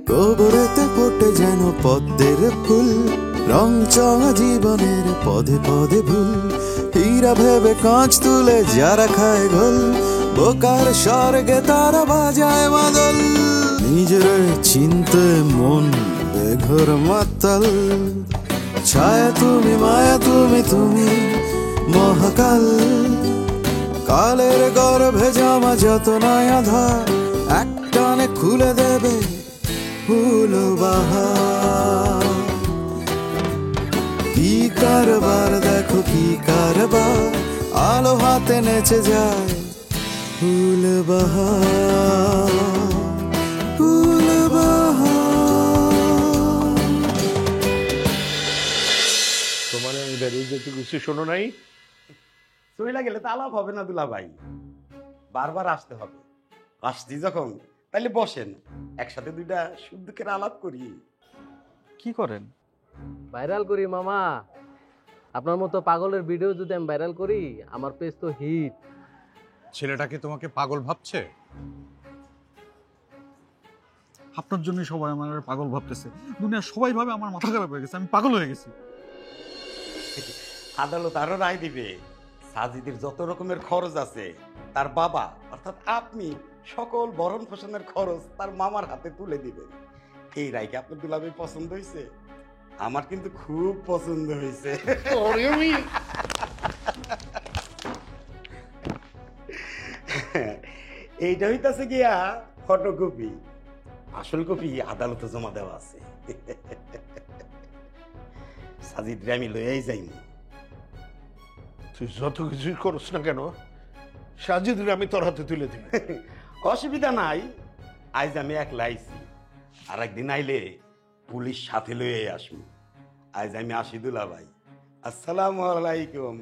গোবরেতে ফোটে যেন পদ্মের ফুল, রং চঙা জীবনের পদে পদে ভুল। হীরা ভেবে কাঁচ তুলে যারা খায় গোল, বোকার স্বর্গে তারা বাজায় মাদল। নিজের চিনতে মন বেঘর মাতাল, ছায়া তুমি মায়া তুমি তুমি মহাকাল। কালের গর্ভে জামা যত নয়া ধার, একটানে খুলে দেবে ফুল বাহার। কি কারবার দেখো কি কারবার, আলো হাতে নেচে যায় ফুল বাহার, ফুল বাহার। তোমার আমি বেরিয়ে যেতে কিছু শোনো নাই? চইলা গেলে তো আলাপ হবে না দুলা ভাই, বারবার আসতে হবে। আসছি যখন তাহলে বসেন, একসাথে দুইটা সুখ দুঃখের আলাপ করি। কি করেন? ভাইরাল করি মামা। আপনার মতো পাগলের ভিডিও যদি আমি ভাইরাল করি, আমার পেজ তো হিট। ছেলেটাকে তোমাকে পাগল ভাবছে? আপনার জন্য সবাই আমার পাগল ভাবতেছে, দুনিয়ার সবাই ভাবে আমার মাথা খারাপ হয়ে গেছে, আমি পাগল হয়ে গেছি। আদালত আরো রায় দিবে, সাজিদের যত রকমের খরচ আছে তার বাবা অর্থাৎ আপনি সকল ভরণ পোষণের খরচ তার মামার হাতে তুলে দিবেন। এই রায়কে আপনার দুলাভাই পছন্দ হয়েছে? আমার কিন্তু খুব পছন্দ হয়েছে। এইটা হইতাছে গিয়া ফটোকপি, আসল কপি আদালতে জমা দেওয়া আছে। সাজিদরে আমি লইয়াই যাইনি। তুই যত কিছুই করস না কেন, সাজিদরে আমি তোর হাতে তুলে দিবি। অসুবিধা নাই, আজ আমি একলা আইছি, আর একদিন আইলে পুলিশ সাথে লইয়ে আসবো। আজ আমি আসি দুলা ভাই, আসসালামু আলাইকুম।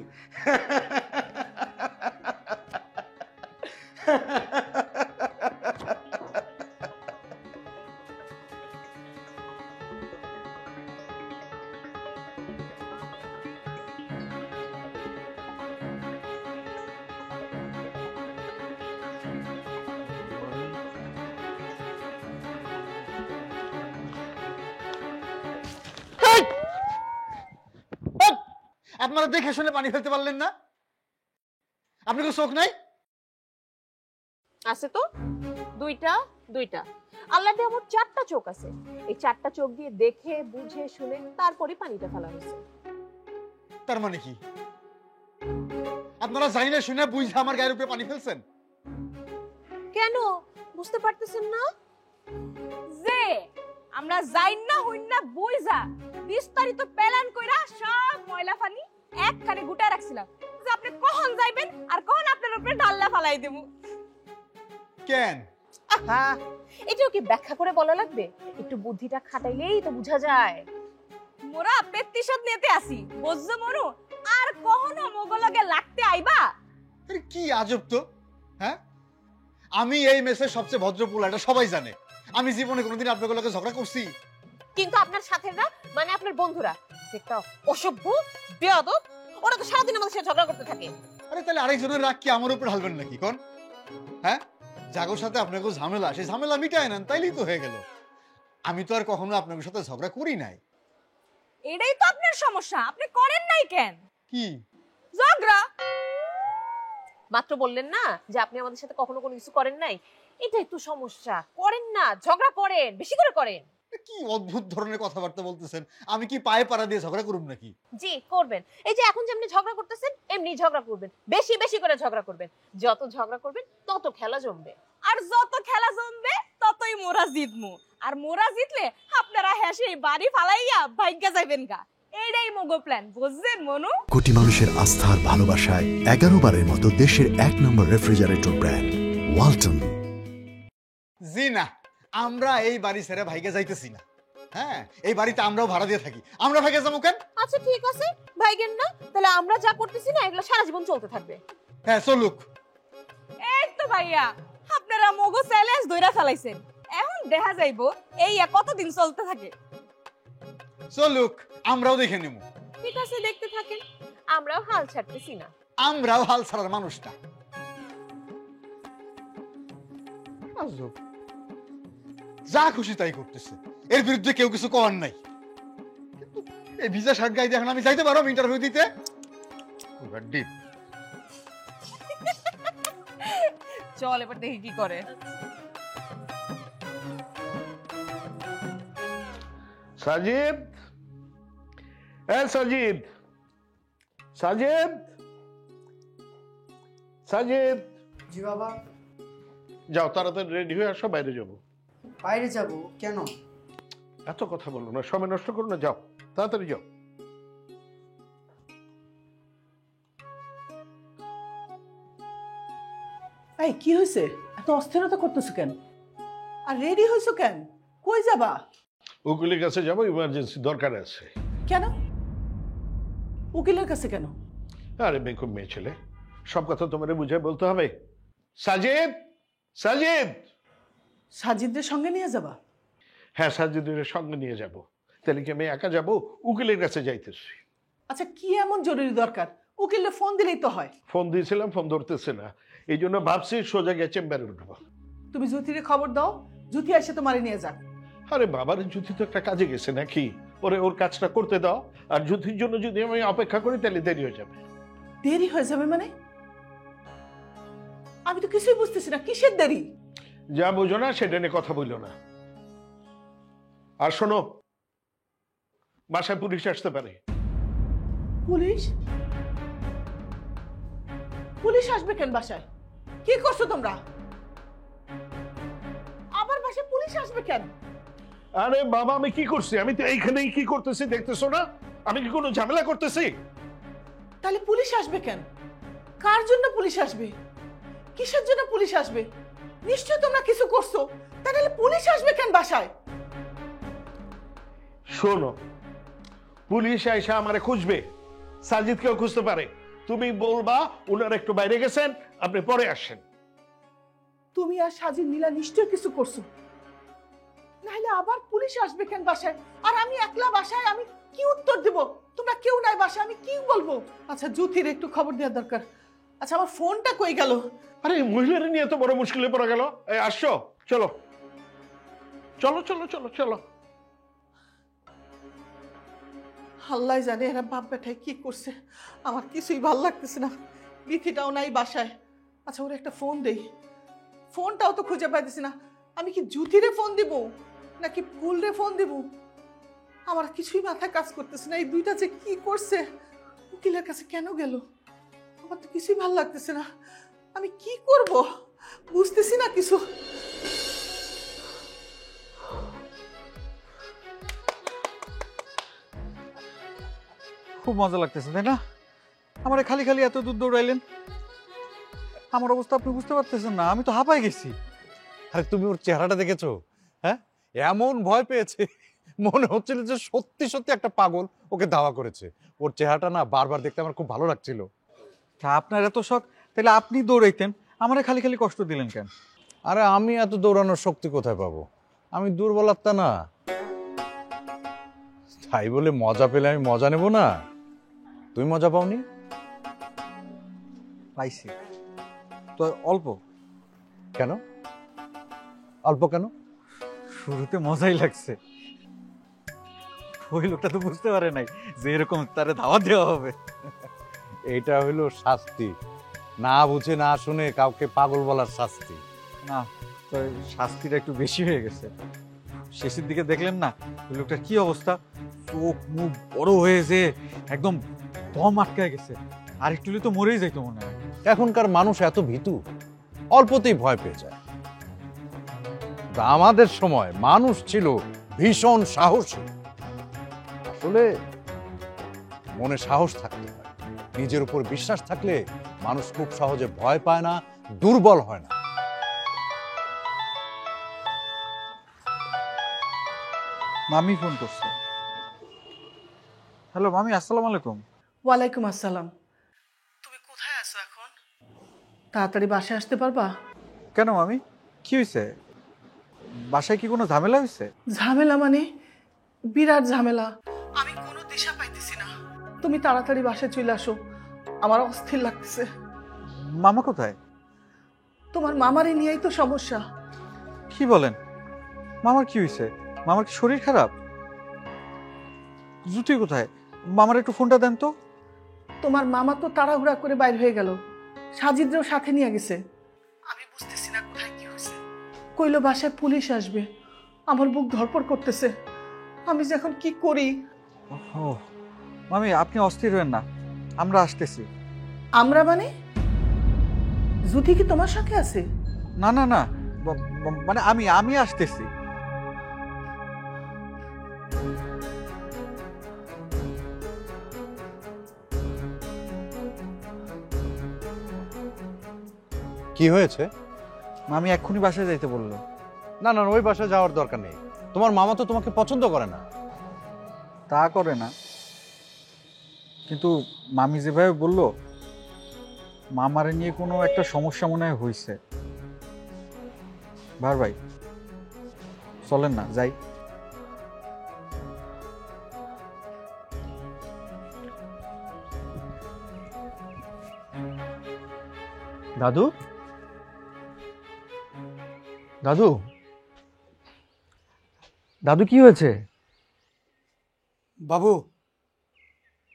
আপনারা দেখে শুনে পানি ফেলতে পারলেন না? আপনি কোনো চোখ নাই? আছে তো, দুইটা দুইটা। আল্লাহ দিয়ে আমার 4টা চোখ আছে। এই 4টা চোখ দিয়ে দেখে বুঝে শুনে তারপরে পানিটা ফেলা হয়েছে। তার মানে কি আপনারা জানি না শুনে বুঝে আমার গায়ের উপরে পানি ফেলছেন? কেন বুঝতে পারতেছেন না? যে আমরা যাইন না হইন না বুইঝা বিস্তারিত প্ল্যান কইরা সব ময়লা পানি একখানে গুটায় রাখছিলাম, যে আপনি কখন যাইবেন আর কখন আপনার উপরে ঢাল্লা ফালাই দেবো। কেন? আহা, এটাও কি ব্যাখ্যা করে বলা লাগবে? একটু বুদ্ধিটা খাটাইলেই তো বোঝা যায়। মোরা প্রতিশোধ নিতে আসি, বুঝছো মনু? আর কখনো মোগলকে লাগতে আইবা? আরে কি আজব তো, হ্যাঁ? আমি এই মেসের সবচেয়ে ভদ্র পোলা, এটা সবাই জানে। আমি জীবনে কোনোদিন আপনাদের লোকে ঝগড়া করছি? কিন্তু আপনার সাথেরা মানে আপনার বন্ধুরা একটা অসভ্য বেয়াদব, ওরা তো সারাদিন আমাদের সাথে ঝগড়া করতে থাকে। আরে তাহলে আরেকজনের রাগ কি আমার উপর ঢালবেন নাকি কোন? হ্যাঁ, জাগোর সাথে আপনাকে ঝামেলা, সেই ঝামেলা মিটায় নেন, তাইলেই তো হয়ে গেল। আমি তো আর কখনো আপনাদের সাথে ঝগড়া করি নাই। এটাই তো আপনার সমস্যা, আপনি করেন নাই কেন? কি ঝগড়া? মাত্র বললেন না যে আপনি আমাদের সাথে কখনো কোনো কিছু করেন নাই, এটাই তো সমস্যা। করেন না, ঝগড়া করেন, বেশি করে করেন। কি অদ্ভুত ধরনের কথাবার্তা বলতেছেন? আমি কি পায়ে পাড়া দিয়ে ঝগড়া করব নাকি? জি করবেন। এই যে এখন যেমনি ঝগড়া করতেছেন এমনি ঝগড়া করবেন, বেশি বেশি করে ঝগড়া করবেন। যত ঝগড়া করবেন তত খেলা জমবে, আর যত খেলা জমবে ততই মোরা জিতমু। আর মোরা জিতলে আপনারা হেসে বাড়ি ফালাইয়া ভাগ্যা যাইবেন গা। এইটাই মগো প্ল্যান, বুঝছেন মনু? কোটি মানুষের আস্থার ভালোবাসায় 11 বারের মতো দেশের 1 নম্বর রেফ্রিজারেটর ব্র্যান্ড ওয়ালটন। জি না, আমরা এই বাড়ি ছেড়ে ভাইকে যাইতেছি না। হ্যাঁ, এই বাড়িতে আমরাও ভাড়া দিয়ে থাকি, আমরা ভাইকে যাবো কেন? আচ্ছা ঠিক আছে, ভাইগেন না, তাহলে আমরা যা করতেছি না এগুলো সারা জীবন চলতে থাকবে। হ্যাঁ চলুক। এই তো ভাইয়া, আপনারা মগো চ্যালেঞ্জ ধইরা ফেলাইছেন। এখন দেখা যাইবো এই কতদিন চলতে থাকে। চলুক, আমরাও দেখে নেব। ঠিক আছে, দেখতে থাকেন, আমরাও হাল ছাড়তেছি না। আমরাও হাল ছাড়ার মানুষ না। যা খুশি তাই করতেছে, এর বিরুদ্ধে কেউ কিছু করার নাই। কিন্তু এই ভিসা শার্ট গায়ে দেখেন আমি যাইতে পারো ইন্টারভিউ দিতে? ডিপ। চল এবার দেখি কি করে। সাজিদ, সাজিদ, সাজিদ, সাজিদ, জি বাবা। যাও তাড়াতাড়ি রেডি হয়ে আসো, বাইরে যাবো। বাইরে যাব কেন? এত কথা বলো না, সময় নষ্ট করো না, যাও তাড়াতাড়ি যাও। এই কি হয়েছে? এত অস্থিরতা করতেছো কেন? আর রেডি হয়েছো কেন? কই যাবা? উকিলের কাছে যাবো, ইমার্জেন্সি দরকার আছে। কেন উকিলের কাছে কেন? আরে বেকুব মেয়ে ছেলে, সব কথা তোমারে বুঝে বলতে হবে। সাজিদ, সাজিদ। সাজিদদের সঙ্গে নিয়ে যাবা? হ্যাঁ, সাজিদের সঙ্গে নিয়ে যাব। তাহলে কি আমি একা যাব? উকিলের কাছে যাইতেছি। আচ্ছা কি এমন জরুরি দরকার? উকিলে ফোন দিলেই তো হয়। ফোন দিয়েছিলাম, ফোন ধরতেছে না, এই জন্য ভাবছি সোজা গিয়ে চেম্বারে উঠবো। তুমি জ্যোতিরে খবর দাও, জ্যোতি এসে তোমারে নিয়ে যাক। আরে বাবার জ্যোতি তো একটা কাজে গেছে নাকি, ওরে ওর কাজটা করতে দাও। আর জ্যোতির জন্য যদি আমি অপেক্ষা করি তাহলে দেরি হয়ে যাবে। দেরি হয়ে যাবে মানে? আমি তো কিছুই বুঝতেছি না, কিসের দেরি? যা বোঝো না সেটা নিয়ে কথা বললো না। আর শোনো, বাসায় পুলিশ আসতে পারে। পুলিশ? পুলিশ আসবে কেন বাসায়? কি করছো তোমরা? আবার বাসায় পুলিশ আসবে কেন? আরে বাবা, আমি কি করছি? আমি তো এইখানেই কি করতেছি দেখতেছো না? আমি কি কোনো ঝামেলা করতেছি? তাহলে পুলিশ আসবে কেন? কার জন্য পুলিশ আসবে? কিসের জন্য পুলিশ আসবে? নিশ্চয় তোমরা কিছু করছো, তাহলে পুলিশ আসবে কেন বাসায়? শোনো, পুলিশ এসে আমারে খুঁজবে, সাজিদকেও খুঁজতে পারে। তুমি বলবা ওনারা একটু বাইরে গেছেন, আপনি পরে আসেন। তুমি আর সাজিদ মিলা নিশ্চয় কিছু করছো, নাহলে আবার পুলিশ আসবে কেন বাসায়? আর আমি একলা বাসায়, আমি কি উত্তর দেব? তোমরা কেউ নাই বাসায়, আমি কি বলবো? আচ্ছা জ্যোতির একটু খবর দেওয়া দরকার। আচ্ছা আমার ফোনটা কই গেল? আরে মহিলারা নিয়ে তো বড় মুশকিলে পড়ে গেল। এই আসছো, চলো চলো চলো চলো চলো। আল্লাহ জানে এরা বাপ বেটায় কি করছে, আমার কিছুই ভাল লাগতেছে না। বিথিটাও নাই বাসায়। আচ্ছা ওর একটা ফোন দেই, ফোনটাও তো খুঁজে পাইতেছি না। আমি কি জ্যোতিরে ফোন দিব নাকি ফুলরে ফোন দিব? আমার কিছুই মাথায় কাজ করতেছে না। এই দুইটা যে কি করছে, উকিলের কাছে কেন গেল, আমার তো কিছুই ভাল লাগতেছে না। আমি কি করব বুঝতেছি না কিছু। খুব মজা লাগতেছে তাই না? আমার খালি খালি এত দূর দৌড়াইলেন, আমার অবস্থা আপনি বুঝতে পারতেছেন না। আমি তো হাঁপাই গেছি। আরে তুমি ওর চেহারাটা দেখেছো? হ্যাঁ, এমন ভয় পেয়েছে, মনে হচ্ছিল যে সত্যি সত্যি একটা পাগল ওকে ধাওয়া করেছে। ওর চেহারাটা না বারবার দেখতে আমার খুব ভালো লাগছিল। তা আপনার এত শখ, তাহলে আপনি দৌড়াইতেন, আমারে খালি খালি কষ্ট দিলেন কেন? আরে আমি এত দৌড়ানোর শক্তি কোথায় পাবো? আমি দুর্বল আত্মা না। তাই বলে মজা পেলে আমি মজা নেব না? তুমি মজা পাওনি? পাইছি তো অল্প। কেন অল্প? কেন? শুরুতে মজাই লাগছে, ওই লোকটা তো বুঝতে পারে নাই যে এরকম তারে ধাওয়া দেওয়া হবে। এটা হইলো শাস্তি, না বুঝে না শুনে কাউকে পাগল বলার শাস্তি। না, তো শাস্তিটা একটু বেশি হয়ে গেছে। শেষের দিকে দেখলেন না ওই লোকটার কি অবস্থা, চোখ মুখ বড় হয়েছে, একদম দম আটকায় গেছে। আর একটু তো মরেই যাইতো মনে হয়। এখনকার মানুষ এত ভীতু, অল্পতেই ভয় পেয়ে যায়। আমাদের সময় মানুষ ছিল ভীষণ সাহসী। আসলে মনে সাহস থাকতে হয়, নিজের উপর বিশ্বাস থাকলে মানুষ খুব সহজে ভয় পায় না, দুর্বল হয় না। মামি ফোন করছে। হ্যালো মামি, আসসালামু আলাইকুম। ওয়ালাইকুম আসসালাম। তুমি কোথায় আছো এখন? তাড়াতাড়ি বাসায় আসতে পারবা? কেন মামি, কি হয়েছে? বাসায় কি কোনো ঝামেলা হয়েছে? ঝামেলা মানে বিরাট ঝামেলা। আমি কোনো দিশা পাইতেছি না। তুমি তাড়াতাড়ি বাসায় চলে আসো, আমার অস্থির লাগতেছে। মামা কোথায়? তোমার মামারে নিয়েই তো সমস্যা। কি বলেন? মামার কি হয়েছে? মামার কি শরীর খারাপ? জুতি কোথায়? মামার একটু ফোনটা দেন তো। তোমার মামা তো তাড়াহুড়া করে বাইর হয়ে গেল, সাজিদরেও সাথে নিয়ে গেছে। আমি বুঝতেছি না কোথায় কি হয়েছে। কইলো বাসায় পুলিশ আসবে। আমার বুক ধড়ফড় করতেছে, আমি যে এখন কি করি। ও মামি, আপনি অস্থির হবেন না, আমরা আসতেছি। আমরা মানে? জুথি কি তোমার সাথে আছে? না না না, মানে আমি আসতেছি। কি হয়েছে? মামি এক্ষুনি বাসায় যাইতে বললো। না না, ওই বাসায় যাওয়ার দরকার নেই। তোমার মামা তো তোমাকে পছন্দ করে না। তা করে না, কিন্তু মামি যেভাবে বললো, মামারে নিয়ে কোনো একটা সমস্যা মনে হয় হয়েছে। ভাই চলেন না যাই। দাদু, দাদু, দাদু কি হয়েছে? বাবু,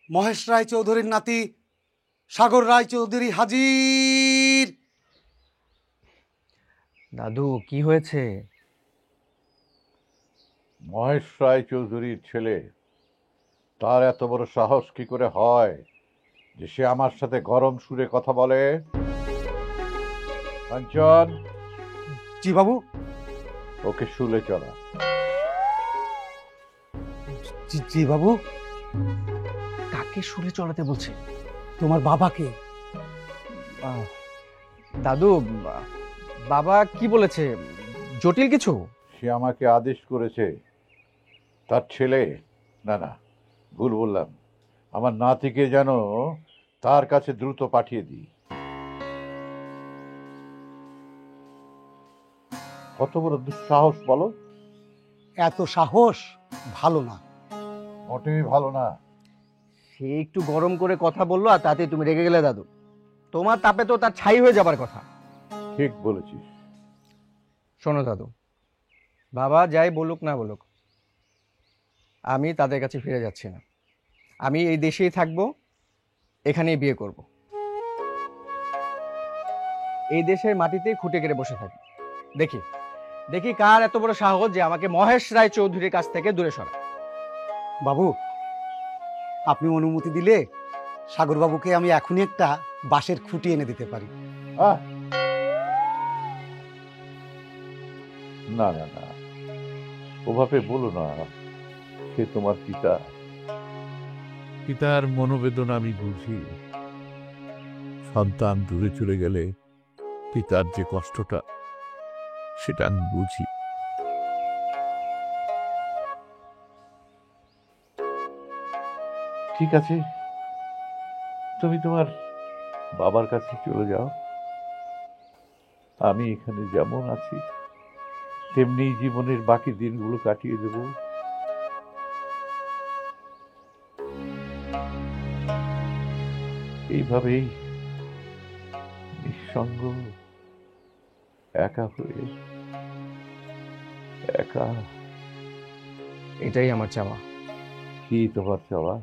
মহেশ রায় চৌধুরীর নাতি সাগর রায় চৌধুরী হাজির। দাদু কি হয়েছে? মহেশ রায় চৌধুরীর ছেলে, তার এত বড় সাহস কি করে হয় যে সে আমার সাথে গরম সুরে কথা বলে? কাঞ্চন। জি বাবু। ওকে শুলে চলা। জি বাবু। কাকে শুলে চড়াতে বলছে? তোমার বাবাকে। দাদু, বাবা কি বলেছে? জটিল কিছু? সে আমাকে আদেশ করেছে তার ছেলে, না না ভুল বললাম, আমার নাতিকে যেন তার কাছে দ্রুত পাঠিয়ে দিই। কত বড় দুঃসাহস বলো! এত সাহস ভালো না। মোটেই ভালো না। সে একটু গরম করে কথা বললো আর তাতে তুমি রেগে গেলে দাদু। তোমার তাপে তো তার ছাই হয়ে যাবার কথা। ঠিক বলেছিস। শোনো দাদু, বাবা যাই বলুক না বলুক, আমি তাদের কাছে ফিরে যাচ্ছি না। আমি এই দেশেই থাকবো, এখানেই বিয়ে করব। এই দেশের মাটিতেই খুঁটে গেড়ে বসে থাকি। দেখি দেখি কার এত বড় সাহস যে আমাকে মহেশ রায় চৌধুরীর কাছ থেকে দূরে সরায়। বাবু, আপনি অনুমতি দিলে সাগর বাবুকে আমি এখনই একটা বাঁশের খুঁটি এনে দিতে পারি। না না না, ওভাবে বলো না। সে তোমার পিতা। পিতার মনোবেদনা আমি বুঝি। সন্তান দূরে চলে গেলে পিতার যে কষ্টটা, সেটা আমি বুঝি। ঠিক আছে, তুমি তোমার বাবার কাছে চলে যাও। আমি এখানে যেমন আছি তেমনি জীবনের বাকি দিনগুলো কাটিয়ে দেব। এইভাবেই নিঃসঙ্গ, একা হয়ে, একা। এটাই আমার চাওয়া। কি তোমার চাওয়া?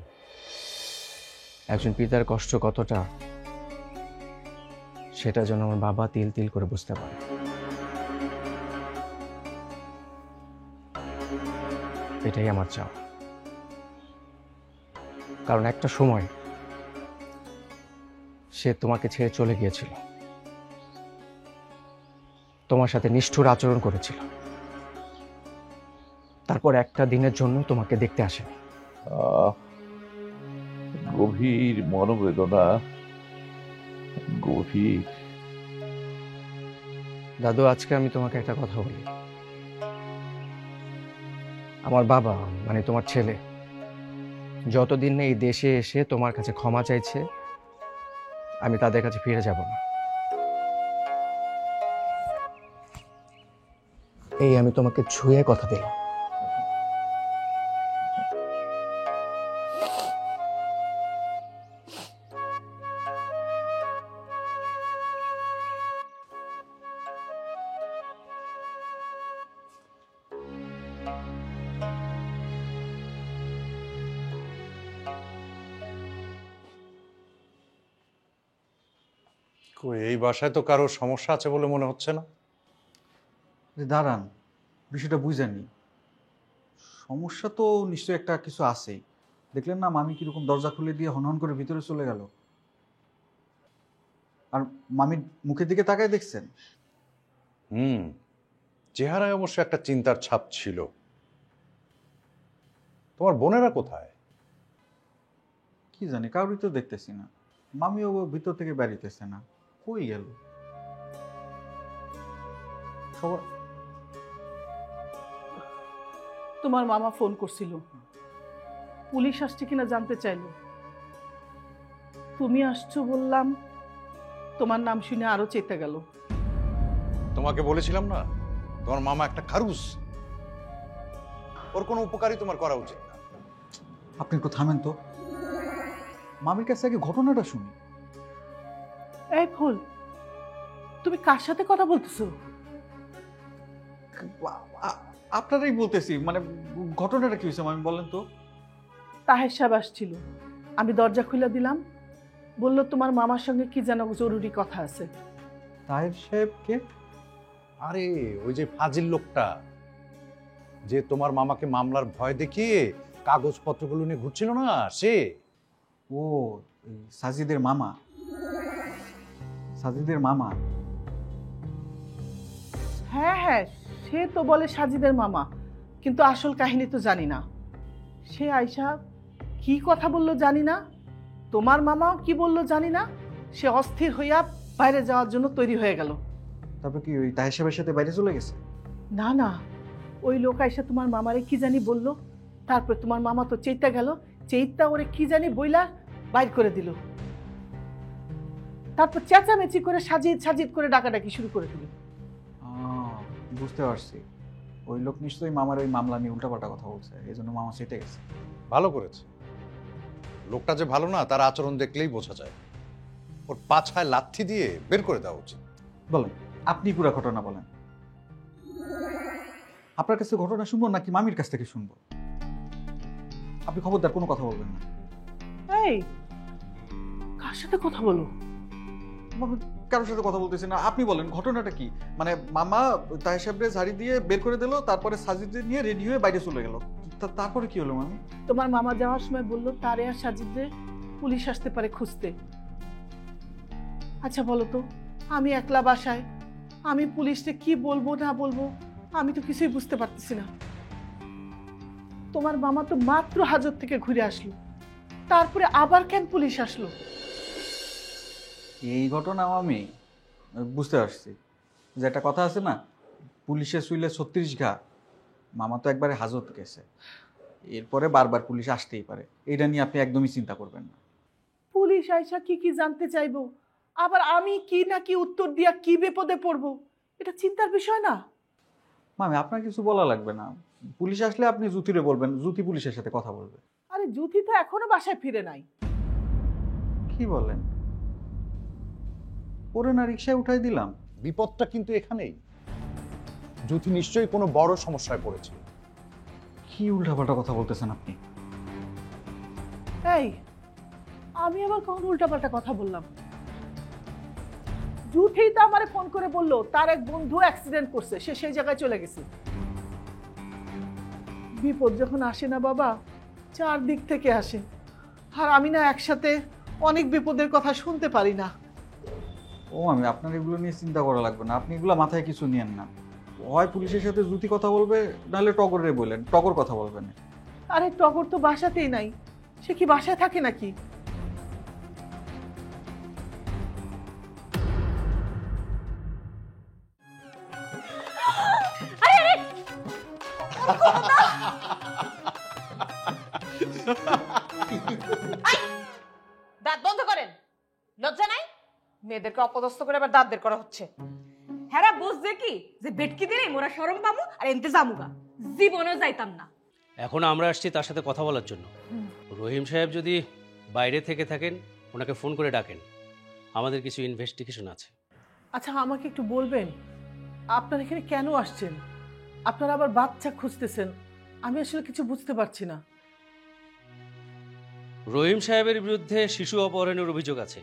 একজন পিতার কষ্ট কতটা, সেটা যেন আমার বাবা তিল তিল করে বুঝতে পারে। এটাই আমার চাওয়া। কারণ একটা সময় সে তোমাকে ছেড়ে চলে গিয়েছিল, তোমার সাথে নিষ্ঠুর আচরণ করেছিল, তারপর একটা দিনের জন্য তোমাকে দেখতে আসেনি। গভীর মনোবেদনা, গভীর। দাদু, আজকে আমি তোমাকে একটা কথা বলি। আমার বাবা মানে তোমার ছেলে যতদিন না এই দেশে এসে তোমার কাছে ক্ষমা চাইছে, আমি তাদের কাছে ফিরে যাব না। এই আমি তোমাকে ছুঁয়ে কথা দিলাম। কই, এই বাসায় তো কারো সমস্যা আছে বলে মনে হচ্ছে না। দাঁড়ান, বিষয়টা বুঝানি। সমস্যা তো নিশ্চয়ই একটা কিছু আছেই। দেখলেন না মামি কিরকম দরজা খুলে দিয়ে হনহন করে ভিতরে চলে গেল। আর মামির মুখের দিকে তাকায় দেখছেন? চেহারায় অবশ্য একটা চিন্তার ছাপ ছিল। তোমার বোনেরা কোথায়? কি জানি, কাউরই তো দেখতেছি না। মামিও ভিতর থেকে বেরিতেছে না, কই গেল সবাই? তোমার মামা ফোন করছিল, পুলিশ আসছে কিনা জানতে চাইলো। তুমি আসছো বললাম, তোমার নাম শুনে আরো চেতে গেল। তোমাকে বলেছিলাম না তোমার মামা একটা খারুস, ওর কোনো উপকারই তোমার করা উচিত না। আপনি একটু থামেন তো, মামির কাছে আগে ঘটনাটা শুনি। এই ফুল, তুমি কার সাথে কথা বলতেছো? আপনারাই বলতেছি, মানে ঘটনাটা কি হয়েছে মামি বলেন তো। তাহের সাহেব আসছিল, আমি দরজা খুলে দিলাম, বলল তোমার মামার সঙ্গে কি যেন জরুরি কথা আছে। তাহের সাহেব কে? আরে ওই যে ফাজিল লোকটা, যে তোমার মামাকে মামলার ভয় দেখিয়ে কাগজপত্রগুলো নিয়ে ঘুরছিল না, সে। ও, সাজিদের মামা। সাজিদের মামা? হ্যাঁ হ্যাঁ, সে তো বলে সাজিদের মামা, কিন্তু আসল কাহিনী তো জানি না। সে আয়শা কি কথা বললো জানি না, তোমার মামাও কি বললো জানি না। সে অস্থির হইয়া বাইরে যাওয়ার জন্য তৈরি হয়ে গেল। তারপর কি ওই তাহের সাহেবের সাথে বাইরে চলে গেছে? না না, ওই লোক আয়সা তোমার মামারে কি জানি বললো, তারপর তোমার মামা তো চেইতা গেল, চেইতা ওরে কি জানি বইলা বাইর করে দিল। তারপর চেঁচামেচি করে সাজিদ সাজিদ করে ডাকাডাকি শুরু করে দিল। বুঝতে পারছি, ওই লোক নিশ্চয়ই মামার ওই মামলা নিয়ে উল্টাপাল্টা কথা বলছে, এই জন্য মামা চেটে গেছে। ভালো করেছে। লোকটা যে ভালো না তার আচরণ দেখলেই বোঝা যায়। ওর পাছায় লাথি দিয়ে বের করে দেওয়া উচিত। বলেন, আপনি পুরো ঘটনা বলেন। আপনার কাছে ঘটনা শুনবো নাকি মামির কাছ থেকে শুনবো? আপনি খবরদার কোনো কথা বলবেন না। এই, কার সাথে কথা বলো? কারোর সাথে কথা বলতেছি না, আপনি বলেন ঘটনাটা কি। মানে মামা তাহের সাহেবরে ঝাড়ি দিয়ে বের করে দিল, তারপরে সাজিদে নিয়ে রেডি হয়ে বাইরে চলে গেল। তারপরে কি হলো মামি? তোমার মামা যাওয়ার সময় বললো তারে আর সাজিদে পুলিশ আসতে পারে খুঁজতে। আচ্ছা বলো তো, আমি একলা বাসায়, আমি পুলিশকে কি বলবো না বলবো আমি তো কিছুই বুঝতে পারতেছি না। তোমার মামা তো মাত্র হাজত থেকে ঘুরে আসলো, তারপরে আবার কেন পুলিশ আসলো? এই ঘটনা আমি বুঝতে পারছি, যে একটা কথা আছে না, পুলিশে শুইলে 36 ঘা। মামা তো একবারে হাজত গেছে, এরপরে বারবার পুলিশ আসতেই পারে। এটা নিয়ে আপনি একদমই চিন্তা করবেন না। পুলিশ আইসা কি কি জানতে চাইবো, আবার আমি কি না কি উত্তর দিয়া কি বিপদে পড়বো, এটা চিন্তার বিষয় না? মামি আপনার কিছু বলা লাগবে না, পুলিশ আসলে আপনি জুতিরে বলবেন, জুতি পুলিশের সাথে কথা বলবে। আরে জুথি তো এখনো বাসায় ফিরে নাই। কি বলেন? ওরে না রিকশায় উঠাই দিলাম? বিপদটা কিন্তু এখানেই। জ্যোতি নিশ্চয়ই কোনো বড় সমস্যায় পড়েছে। কি উল্টাপাল্টা কথা বলতেছেন আপনি? এই, আমি আবার কখন উল্টাপাল্টা কথা বললাম? জুথি তো আমারে ফোন করে বললো তার এক বন্ধু অ্যাক্সিডেন্ট করছে, সে সেই জায়গায় চলে গেছে। বিপদ যখন আসে না বাবা, চারদিক থেকে আসে, আর আমি না একসাথে অনেক বিপদের কথা শুনতে পারি না। ও আমি আপনার এগুলো নিয়ে চিন্তা করা লাগবে না, আপনি এগুলো মাথায় কিছু নিয়েন না। হয় পুলিশের সাথে জুতি কথা বলবে, নাহলে টগরে বললেন, টগর কথা বলবেন। আরে টগর তো বাসাতেই নাই, সে কি বাসায় থাকে নাকি? দাঁত বন্ধ করেন, লজ্জা নাই? মেয়েদেরকে অপদস্থ করে আবার দাঁত বের করা হচ্ছে। হেরা বুঝছে কি যে বেটকি দিলে মোরা শরম পামু আর এনতে জামুগা, জীবনেও যাইতাম না। এখন আমরা আসছি তার সাথে কথা বলার জন্য। রহিম সাহেব যদি বাইরে থেকে থাকেন ওনাকে ফোন করে ডাকেন, আমাদের কিছু ইনভেস্টিগেশন আছে। আচ্ছা আমাকে একটু বলবেন, আপনারা এখানে কেন আসছেন? আপনারা আবার বাচ্চা খুঁজতেছেন, আমি আসলে কিছু বুঝতে পারছি না। রহিম সাহেবের বিরুদ্ধে শিশু অপহরণের অভিযোগ আছে।